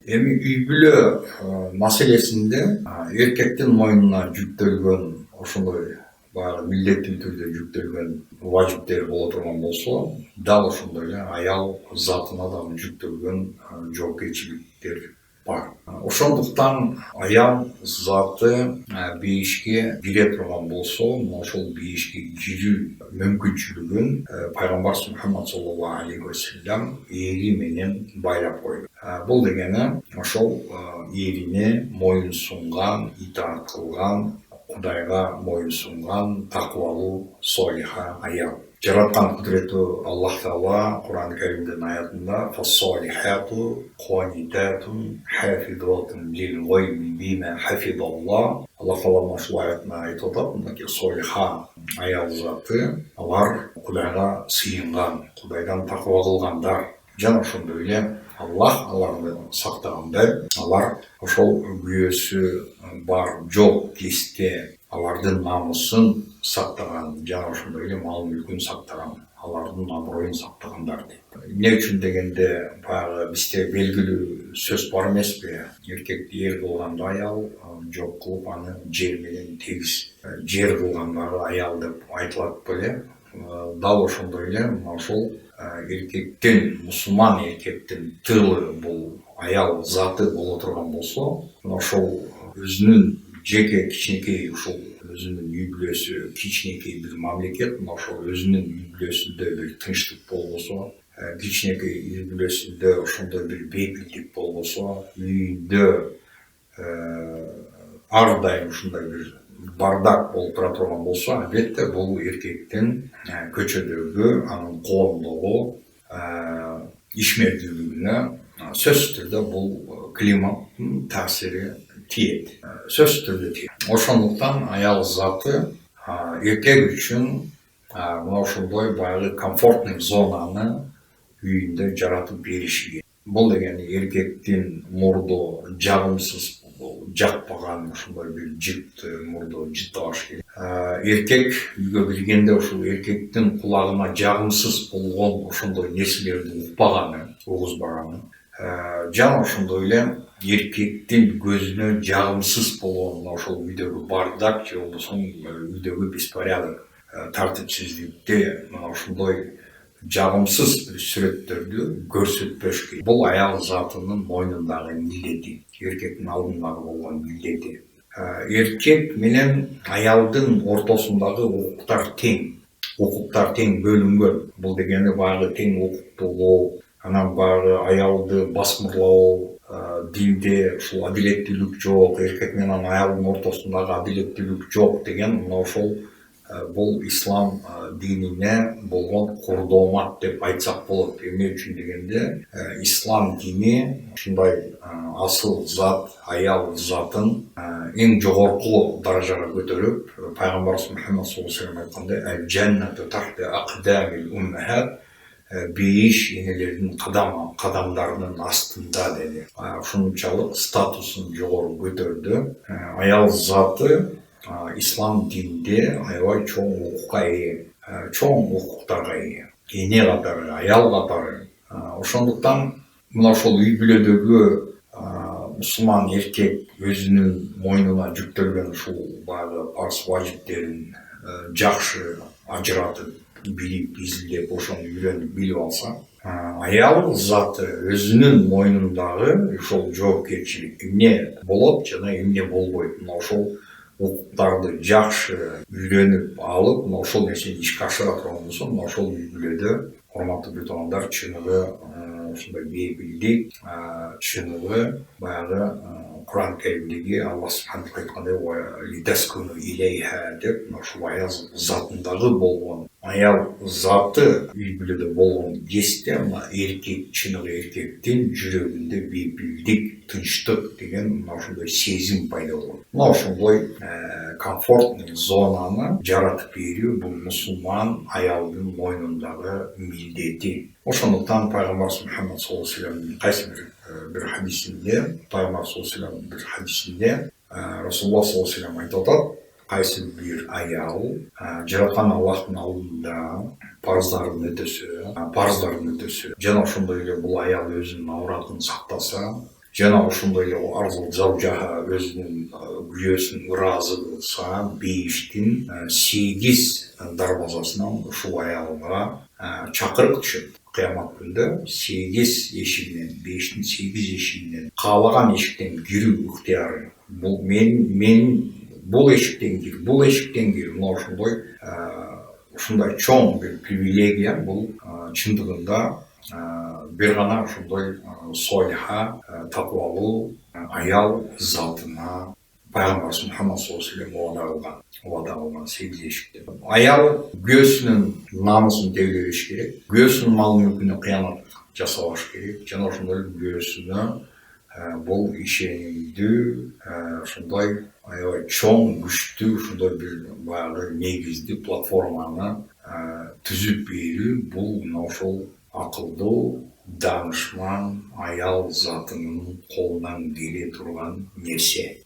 Эми үй бүлө маселесинде эркектин мойнуна жүктөлгөн ошондой баягы милдеттүү түрдө жүктөлгөн важиптер боло турган болсо, дал ошондой эле аял затына дагы жүктөлгөн жоопкерчиликтер бар. Ошондуктан аял заты бейишке кире турган болсо, ошол бейишке кирүү мүмкүнчүлүгүн пайгамбар Мухаммад саллаллаху алейхи вассалам эри менен байлап койду. Бул дегени ошол эрине моюн сунган, итаат кылган, Кудайга моюн сунган, такыбалуу, солиха аял. Жараткан кудуреттүү Аллах Таала Кур'ан Каримдин аятында фас-солихату қонитатун хафизатун лил-гойби бима хафизаллах. Аллах Таала ушул аятында айтып атат, мындай солиха аял заты алар Кудайга сыйынган, Кудайдан такыба кылгандар. Жана ошондой эле Аллах аларды сактагандай, алар ошол күйөөсү бар жок кесте алардын намысын сактаган, жана ошондой эле мал мүлкүн сактаган, алардын аброюн сактагандар дейт. Эмне үчүн дегенде, баягы бизде белгилүү сөз бар эмеспи? Эркекти эр кылганда аял, жок кылып аны жер менен тегиз жер кылгандары аял деп айтылат беле. Дал ошондой эле ошол эркектин, мусулман эркектин тылы бул аял заты боло турган болсо, ошол өзүнүн жеке кичинекей ушул өзүнүн үй бүлөсү кичинекей бир мамлекет, ошол өзүнүн үй бүлөсүндө бир тынчтык болбосо, кичинекей үй бүлөсүндө ошондой бир бейпилдик болбосо, үйүндө ар дайым ушундай бир бардак болуп тура турган болсо, албетте бул эркектин көчөдөгү, анын коомдогу ишмердүүлүгүнө сөзсүз түрдө бул климаттын таасири тиет. Сөзсүз түрдө тиет. Ошондуктан аял заты эркек үчүн мына ошондой баягы комфортный зонаны үйүндө жаратып бериши керек. Бул дегени эркектин мурду жагымсыз жакпаган ошондой бир жыт мурду жыттабаш керек. Эркек үйгө киргенде ошол эркектин кулагына жагымсыз болгон ошондой нерселерди укпаганы, угузбаганы, жана ошондой эле эркектин көзүнө жагымсыз болгон ошол үйдөгү бардак же болбосо үйдөгү беспорядок, тартипсиздикти мына ошондой жагымсыз сүрөттөрдү көрсөтпөш керек. Бул аял затынын мойнундагы милдети, эркектин алдындагы болгон милдети. Эркек менен аялдын ортосундагы укуктар тең бөлүнгөн. Бул дегени баягы тең укуктуулуу, анан баягы аялды басмырлоо, динде ушул адилеттүүлүк жок, эркек менен аялдын ортосундагы адилеттүүлүк жок деген мына ошол бул ислам динине болгон курдоомат деп айтсак болот. Эмне үчүн дегенде, ислам дини ушундай асыл зат, аял затын эң жогорку даражага көтөрүп, пайгамбарыбыз Мухаммад саллаллаху алейхи ва саллям айткандай, "Аль-джаннату тахта акдамил уммахат", бейиш энелердин кадамдарынын астында деди. Ушунчалык статусун жогору көтөрдү. Аял заты ислам динде аябай чоң укукка ээ, чоң укуктарга ээ, эне катары, аял катары. Ошондуктан мына ошол үй бүлөдөгү мусулман эркек өзүнүн мойнуна жүктөлгөн ушул баягы парз важиптерин жакшы ажыратып, билип, изилдеп, ошону үйрөнүп билип алса, аял заты өзүнүн мойнундагы ошол жоопкерчилик эмне болот жана эмне болбойт, мына ошол укуктарды жакшы үйрөнүп алып, мына ошол нерсени ишке ашыра турган болсо, мына ошол үй бүлөдө, урматтуу бүтүндар, чыныгы ушундай бейпилдик, чыныгы баягы Кур'ан Каримдеги Аллах субханаху айткандай "Литаскуну илейха" деп, ушул аял затындагы болгон аял заты үй бүлөдө болгон кезде мына эркек, чыныгы эркектин жүрөгүндө бейпилдик, тынчтык деген мына ошондой сезим пайда болот. Мына ошондой комфортный зонаны жаратып берүү бул мусулман аялдын мойнундагы милдети. Ошондуктан пайгамбарыбыз Мухаммад саллаллаху алейхи ва саллям кайсы бир хадисинде, пайгамбар саллаллаху алейхи ва саллям бир хадисинде Расулуллах саллаллаху алейхи ва саллям айтып атат, кайсы бир аял жараткан Аллахтын алдында парыздарын өтөсө, жана ошондой эле бул аял өзүнүн авратын сактаса, жана ошондой эле арзыл жабжаха өзүнүн күйөөсүн ыраазы кылса, бейиштин 8 дарбазасынан ушул аялга чакырык түшөт. Кыямат күндө 8 эшигинен, бейиштин 8 эшигинен каалаган эшиктен кирүү ыктыяры. Бул мен бул эшиктен кир, бул эшиктен кир. Мына ушундай чоң бир привилегия. Бул чындыгында бир гана ушундай солиха, такыбалуу аял затына Пайгамбарыбыз Мухаммад саллаллаху алейхи вассалам убада кылган 8 эшиктен. Аял күйөөсүнүн намысын тейлебеш керек, күйөөсүнүн мал мүлкүнө кыянат жасабаш керек, жана ошондой күйөөсүнө бул ишенимдүү, ушундай аябай чоң, күчтүү ушундай бир баягы негизди платформаны түзүп берүү, бул мына ошол акылдуу, данышман аял затынын колунан келе турган нерсе.